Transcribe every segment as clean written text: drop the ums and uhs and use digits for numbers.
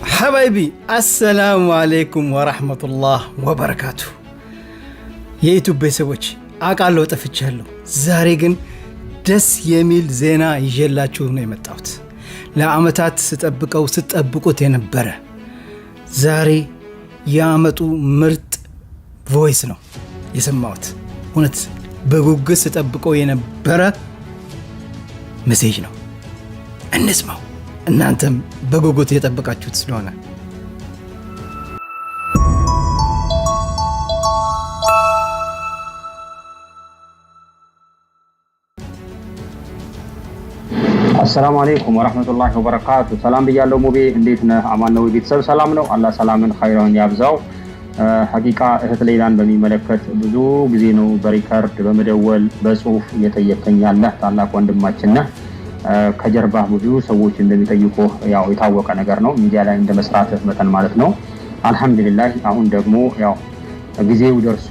حبايبي السلام عليكم ورحمة الله وبركاته የዩቲዩብ ቤተሰቦች አቃለው ጠፍቻለሁ ዛሬ ግን ደስ የሚል ዜና ይዤላችሁ ነው የመጣሁት ለአመታት ስጠብቁት የነበረ ዛሬ ያመጡ ምርጥ ቮይስ ነው የሰማሁት እውነት በጉጉት ስጠብቀው የነበረ ሜሴጅ ነው እንስማው እናንተም በጉጉት የጠበቃችሁት ስለሆነ السلام عليكم ورحمة الله وبركاته سلام بيالله موبي انديتنا عمان نوي بيتسب سلام نو الله سلامن خيرون يابزاو حقيقة اهت ليلان بمي ملكت بزو بزينو بريكارد بمدول بصوف يتيكن يالله تعالى وندماتنا ከጀርባህ ብዙ ሰዎች እንደሚጠይቁ ያው የታወቀ ነገር ነው ሚዲያ ላይ እንደመስራት መተን ማለት ነው አልহামዱሊላህ አሁን ደግሞ ያው ጊዜው ደርሶ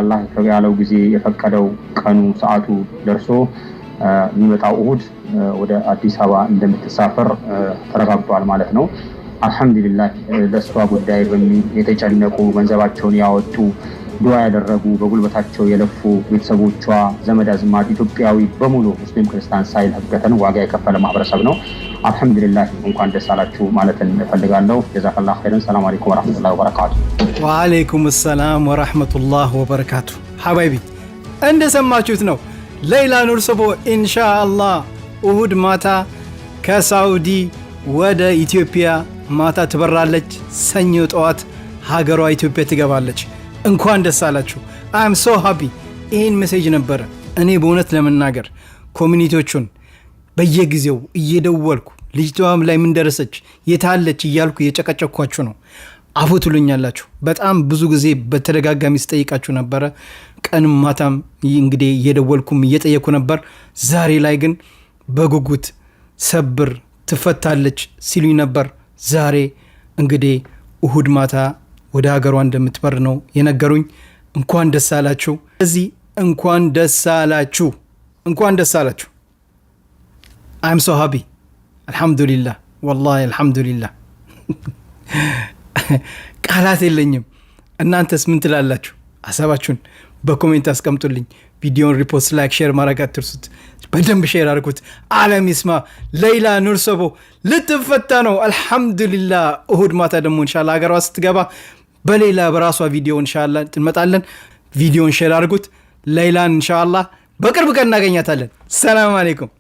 አላህ ያለው ጊዜ የፈቀደው ቀኑ ሰዓቱ ደርሶ የሚመጣው እሁድ ወደ አዲስ አበባ እንደምትሳፈር ተረጋግጧል ማለት ነው አልহামዱሊላህ ለሷ ጉዳይ የተጨነቁ ገንዘባቸውን ያወጡ ዱዓ ያደረጉ በጉልበታቸው የለፉ ቤተሰቦቿ ዘመድ አዝማድ ኢትዮጵያዊ በሙሉ ሙስሊም ክርስቲያን ሳይል ህገተን ዋጋ የከፈለ ማህበረሰብ ነው አልহামዱሊላህ እንኳን ደስ አላችሁ ማለት እንፈልጋለሁ ጀዛከላሁ ኸይረን ሰላም አለይኩም ወራህመቱላሂ ወበረካቱ ወአለይኩም ሰላም ወራህመቱላሂ ወበረካቱ ሐባይቢ እንደሰማችሁት ነው ሌይላ ኑርሰቦ ኢንሻአላህ እሁድ ማታ ከሳውዲ ወደ ኢትዮጵያ ማታ ትበራለች ሰኞ ጠዋት ሀገሯ ኢትዮጵያ ትገባለች እንኳን ደስ አላችሁ አም ሶ ሃፒ ይሄን ሜሴጅ ነበር እኔ በእውነት ለመናገር ኮሚኒቲዎቹን በየጊዜው እየደወልኩ ልጅቷም ላይ ምን ደረሰች የታለች እያልኩ የጨቀጨኳችሁ ነው አፉትሉኛላችሁ በጣም ብዙ ጊዜ በተደጋጋሚ ስጠይቃችሁ ነበር ቀንም ማታም እንግዲህ እየደወልኩም እየጠየኩ ነበር ዛሬ ላይ ግን በጉጉት ሰብር ትፈታለች ሲሉኝ ነበር ዛሬ እንግዲህ እሁድ ማታ ወደ ሀገሯ እንደምትበር ነው የነገሩኝ እንኳን ደስ አላችሁ እዚህ እንኳን ደስ አላችሁ I'm so happy alhamdulillah wallahi alhamdulillah ቃላት የለኝም እናንተስ ምን ትላላችሁ ሐሳባችሁን በኮሜንት አስቀምጡልኝ ቪዲዮን ሪፖስት ላይክ ሼር ማድረግ አትርሱት በደንብ ሼር አድርጉት ዓለም ይስማ ሌይላ ኑርሰቦ ልትፈታ ነው አልহামዱሊላህ እሁድ ማታ ደግሞ ኢንሻአላህ ሀገሯ ስትገባ በሌላ በራሷ ቪዲዮ ኢንሻአላህ እንመጣለን ቪዲዮን ሼር አድርጉት ሌይላን ኢንሻአላህ በቅርብ ቀን እናገኛታለን ሰላም አለይኩም